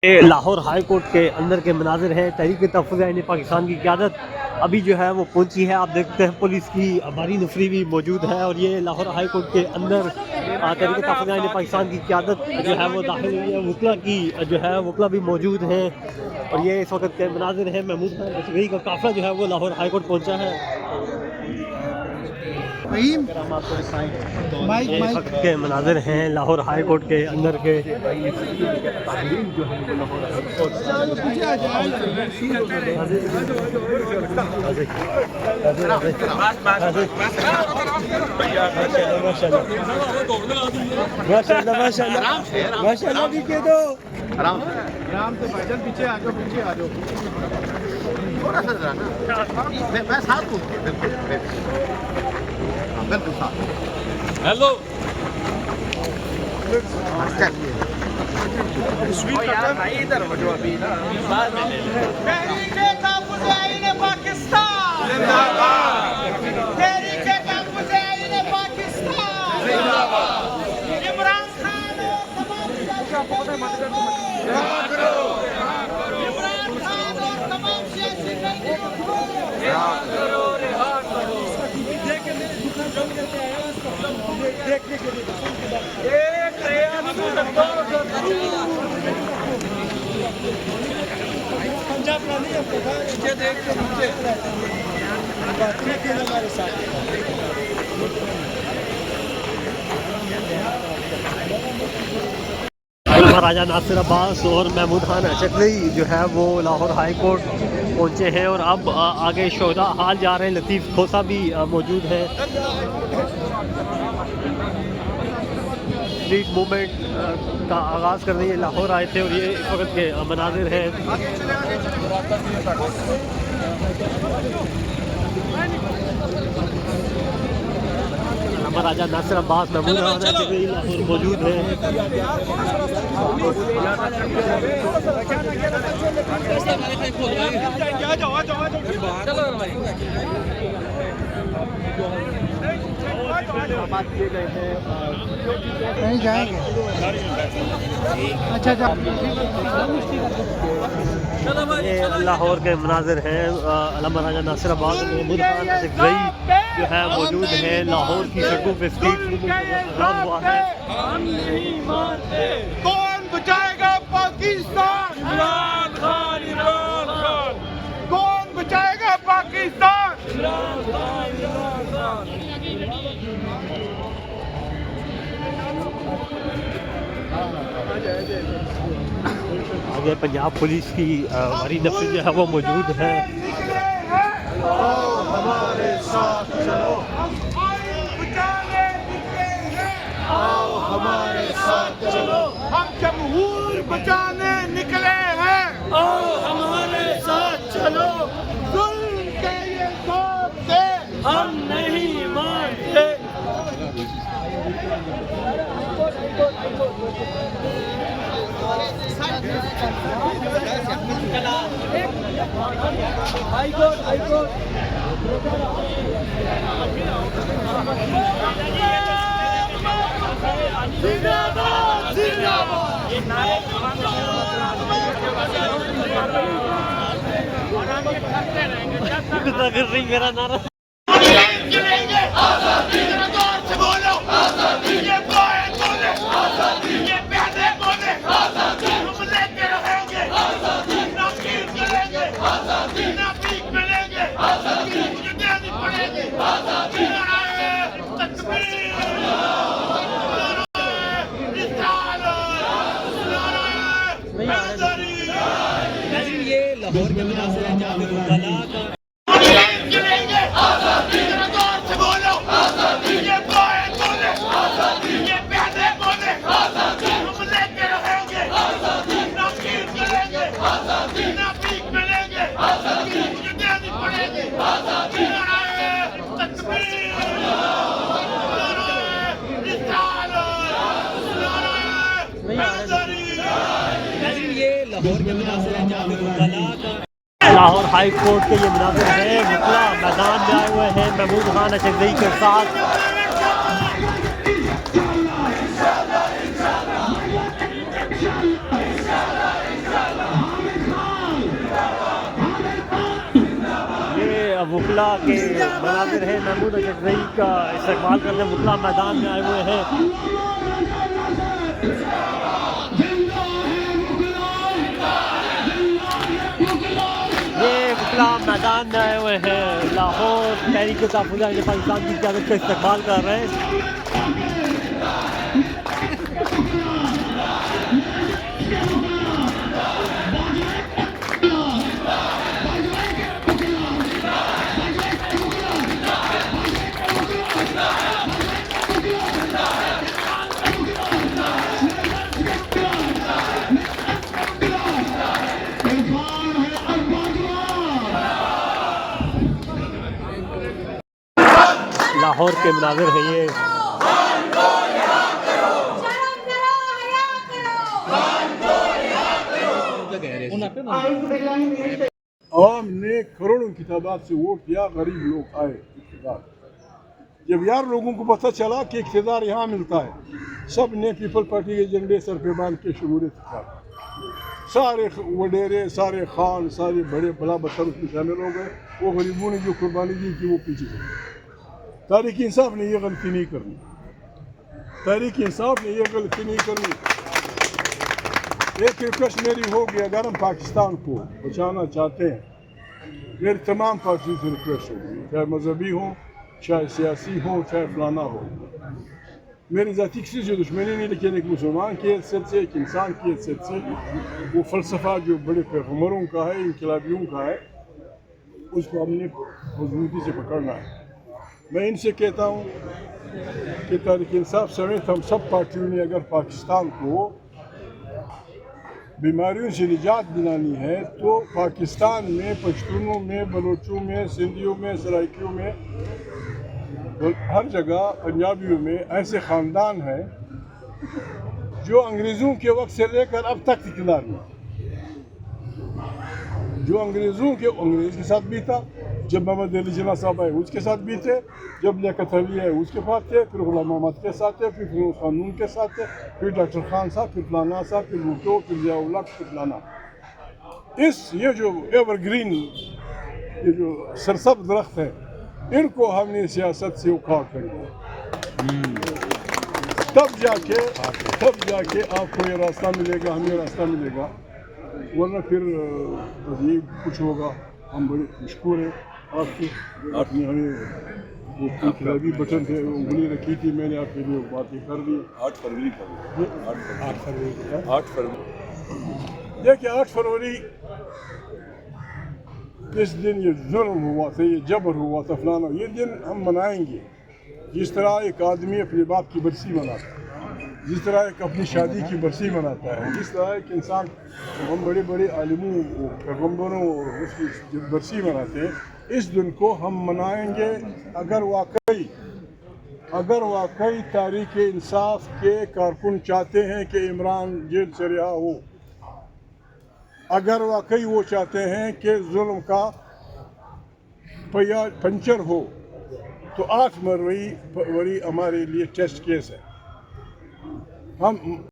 Lahore high court के अंदर के मनाजिर हैं। तहरीक तहफ़्फ़ुज़ पाकिस्तान की क़यादत अभी जो है वो पहुंची है। आप देखते हैं पुलिस की भारी नफरी भी मौजूद है और ये लाहौर हाई कोर्ट के अंदर तहरीक तहफ़्फ़ुज़ पाकिस्तान की क़यादत जो है वो दाखिल हुई है। वकला की जो है वकला भी मौजूद हैं और ये इस वक्त के मनाजिर हैं। महमूद खान अशरफी का काफ़िला जो है वो लाहौर हाई कोर्ट पहुँचा है। ये इस वक्त के मनाजिर हैं लाहौर हाई कोर्ट के अंदर के जो है माशाल्लाह दिखे तो आराम से भाईजान पीछे आ जाओ, पीछे आ जाओ, थोड़ा सा जरा ना। मैं साथ हूँ, बिल्कुल साथ। हेलो यार भाई इधर हो जाओ अभी ना। पाकिस्तान इमरान खान राजा नासिर अब्बास और महमूद खान अशरफी जो है वो लाहौर हाई कोर्ट पहुंचे हैं और अब आगे शोहदा हाल जा रहे हैं। लतीफ़ खोसा भी मौजूद है। स्ट्रीट मूवमेंट का आगाज़ करने ये लाहौर आए थे और ये इस वक्त के मनाजिर हैं। राजा नासिर अब्बास महमूद खान अशरफी लाहौर मौजूद है। नहीं जाएंगे। अच्छा ये लाहौर के मनाजिर हैं। अल्लामा राजा नासिर अब्बास महमूद खान अशरफी जो है मौजूद है। लाहौर की सड़कों पे स्ट्रीट मूवमेंट हुआ है। कौन बचाएगा पाकिस्तान? इमरान खान, इमरान खान। कौन बचाएगा पाकिस्तान? इमरान खान, इमरान खान। आगे पंजाब पुलिस की भारी नफरी जो है वो मौजूद है। हमारे साथ चलो, आओ हमारे साथ चलो, हम जमहूर बचाने निकले हैं। आओ हमारे साथ चलो, जुल्म के ये दौर से हम नहीं मानते। जिंदाबाद, जिंदाबाद। मेरा नारा गिरेंगे आजादी, जोर से बोलो आजादी। ये पोएट बोले आजादी, ये प्यादे बोले आजादी। हम लेके रहेंगे आजादी, ना पीर करेंगे आजादी, ना पीक मिलेंगे आजादी। ये देनी पड़ेगी आजादी। तकबीर, ये लाहौर के मनाजिर हैं जहाँ पे वकला का गिरेंगे आजादी, जोर से बोलो आजादी। ये पोएट बोले आजादी, ये प्यादे बोले आजादी। हम लेके रहेंगे आजादी, ना पीर करेंगे आजादी, ना पीक मिलेंगे आजादी। ये देनी पड़ेगी आजादी। तकबीर, ये लाहौर के मनाजिर हैं जहाँ पे वकला का लाहौर हाई कोर्ट के ये मुनाजिर हैं। वकला मैदान में आए हुए हैं महमूद खान अशरफी के साथ। वकला के मनाजिर है। महमूद अजहरी का इस्तेमाल करने वकला मैदान में आए हुए हैं। ये वकला मैदान में आए हुए हैं। लाहौर तहरीक तहफ़्फ़ुज़ अहले पाकिस्तान की क़यादत का इस्तेमाल कर रहे हैं। लाहौर के मनाज़िर है ये। आवाम ने करोड़ों की तादाद से वोट दिया, गरीब लोग आए इक़्तिदार। जब यार लोगों को पता चला कि इक़्तिदार यहाँ मिलता है, सब ने पीपल पार्टी के झंडे सर पे बांध के शमूलियत की। सारे वडेरे, सारे खान, सारे बड़े बड़ा बच्चों उसमें शामिल हो गए। वो गरीबों ने जो कुर्बानी दी थी वो पीछे गई। तहरीक इंसाफ ने ये गलती नहीं करनी। तहरीक इंसाफ ने ये गलती नहीं करनी। एक रिक्वेस्ट मेरी होगी, अगर हम पाकिस्तान को बचाना चाहते हैं, मेरी तमाम पार्टियों से रिक्वेस्ट होगी, चाहे मजहबी हो, चाहे सियासी हो, चाहे फलाना हो। मेरी ज़ाती किसी से दुश्मनी नहीं, लेकिन एक मुसलमान की हैसियत से, एक इंसान की हैसियत से, वो फ़लसफ़ा जो बड़े पैगम्बरों का है, इनकलाबियों का है, उसको हमने मजबूती से पकड़ना है। मैं इनसे कहता हूँ कि तहरीक इंसाफ समेत हम सब पार्टियों ने अगर पाकिस्तान को बीमारियों से निजात दिलानी है, तो पाकिस्तान में पश्तूनों में, बलोचों में, सिंधियों में, सराइकियों में, हर जगह पंजाबियों में ऐसे ख़ानदान हैं जो अंग्रेज़ों के वक्त से लेकर अब तक इक़्तिदार में, जो अंग्रेज़ के साथ भी था, जब मोहम्मद अली जिन्ना साहब आए उसके साथ भी थे, जब लियाकत अली आए उसके साथ थे, फिर गुलाम मोहम्मद के साथ थे, फिर फिरोज़ खान के साथ थे, फिर डॉक्टर खान साहब, फिर फलाना साहब, फिर भुट्टो, फिर ज़िया-उल हक, फिर फलाना। ये जो एवरग्रीन, ये जो सरसब्ज़ दरख्त है, इनको हमने सियासत से उखाड़ कर दिया। तब जाके आपको ये रास्ता मिलेगा, हमें रास्ता मिलेगा, वरना फिर ये कुछ होगा। हम बड़े मशहूर हैं आपने हमें वो इनकलाबी बटन थे, उंगली रखी थी, मैंने आपके लिए बातें कर दी। 8 फरवरी देखिए 8 फरवरी जिस दिन ये जुल्म हुआ था, ये जबर हुआ था, फलाना, ये दिन हम मनाएंगे। जिस तरह एक आदमी अपने बाप की बरसी मनाता है, जिस तरह एक अपनी शादी की बरसी मनाता है, जिस तरह एक इंसान, हम बड़े बड़े आलिमों, पैगम्बरों और उसकी बरसी मनाते हैं, इस दिन को हम मनाएंगे। अगर वाकई तहरीक इंसाफ के कारकुन चाहते हैं कि इमरान जेल से रिहा हो, अगर वाकई वो चाहते हैं कि जुल्म का पहिया पंचर हो, तो 8 फरवरी हमारे लिए टेस्ट केस है। हम